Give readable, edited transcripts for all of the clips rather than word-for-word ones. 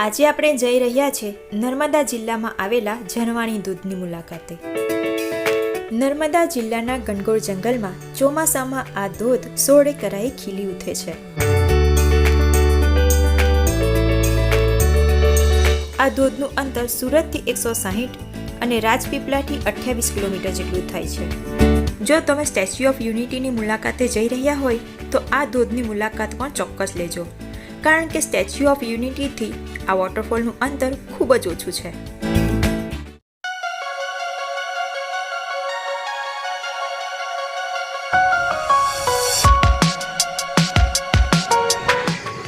આજે આપણે જઈ રહ્યા છે નર્મદા જિલ્લામાં આવેલા ઝરવાણી ધોધની મુલાકાતે। નર્મદા જિલ્લાના ઘનઘોર જંગલમાં ચોમાસામાં આ ધોધ સોળે કરાએ ખીલી ઉઠે છે। આ ધોધનું અંતર સુરતથી 160 અને રાજપીપળાથી 28 કિલોમીટર જેટલું થાય છે। જો તમે સ્ટેચ્યુ ઓફ યુનિટીની મુલાકાતે જઈ રહ્યા હોય તો આ ધોધની મુલાકાત પણ ચોક્કસ લેજો, કારણ કે સ્ટેચ્યુ ઓફ યુનિટીથી આ વોટરફોલનું અંતર ખૂબ જ ઓછું છે।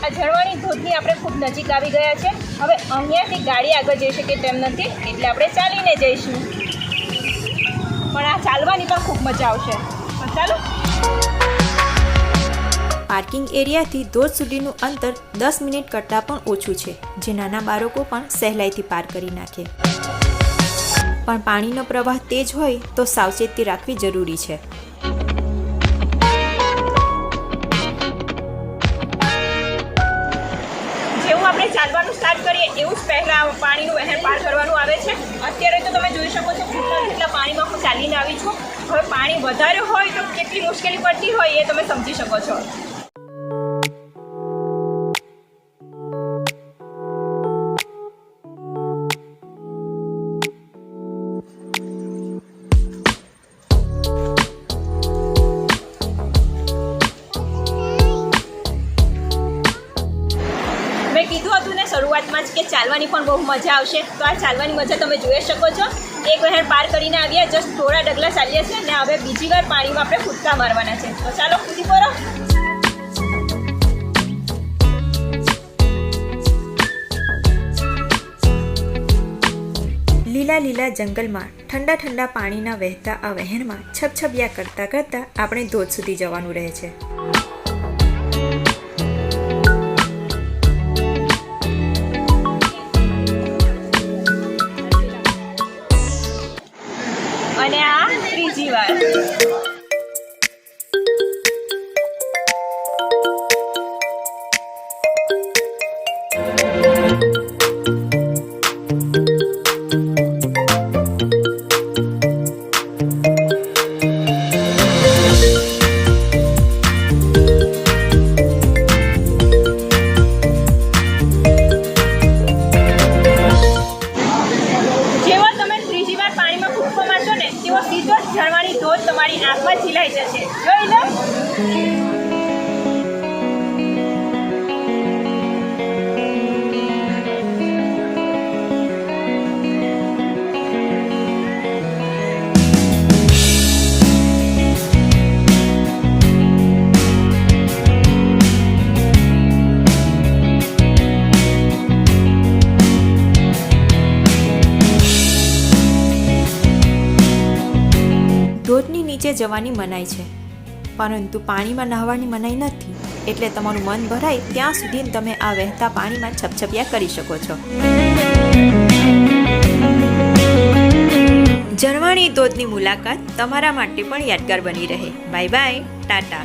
આ ઝરવાણી ધોધની આપણે ખૂબ નજીક આવી ગયા છે। હવે અહીંયાથી ગાડી આગળ જઈ શકે તેમ નથી, એટલે આપણે ચાલીને જઈશું, પણ આ ચાલવાની પણ ખૂબ મજા આવશે। તો ચાલો। પાર્કિંગ એરિયાથી ધોધ સુધીનું અંતર 10 મિનિટ કરતાં પણ ઓછું છે, જે નાના બાળકો પણ સહેલાઈથી પાર કરી નાખે। પણ પાણીનો પ્રવાહ તેજ હોય તો સાવચેતી રાખવી જરૂરી છે। જેવું આપણે ચાલવાનું સ્ટાર્ટ કરીએ એવું જ પહેલાં પાણીનું વહેણ પાર કરવાનું આવે છે। અત્યારે તો તમે જોઈ શકો છો કેટલા પાણીમાં હું ચાલીને આવી છું। હવે પાણી વધારે હોય તો કેટલી મુશ્કેલી પડતી હોય એ તમે સમજી શકો છો। મેં કીધું હતું ને શરૂઆતમાં જ કે ચાલવાની પણ બહુ મજા આવશે, તો આ ચાલવાની મજા તમે જોઈ શકો છો। એક વહેણ પાર કરીને આવ્યા, જસ્ટ થોડા ડગલા ચાલ્યા છે ને હવે બીજી વાર પાણીમાં આપણે કૂદકા મારવાના છે। તો ચાલો કૂદી પડો। લીલા લીલા જંગલમાં ઠંડા ઠંડા પાણીના વહેતા આ વહેણમાં છપછપિયા કરતાં કરતાં આપણે ધોધ સુધી જવાનું રહે છે। અને આ ત્રીજી વાર। સીધો ઝરવાણી ધોધ તમારી આંખમાં ઝીલાઈ જશે, જોઈ લો। ધોધની નીચે જવાની મનાઈ છે, પરંતુ પાણીમાં નહાવાની મનાઈ નથી, એટલે તમારું મન ભરાય ત્યાં સુધી તમે આ વહેતા પાણીમાં છપછપિયા કરી શકો છો। ઝરવાણી ધોધની મુલાકાત તમારા માટે પણ યાદગાર બની રહે। Bye bye, Tata.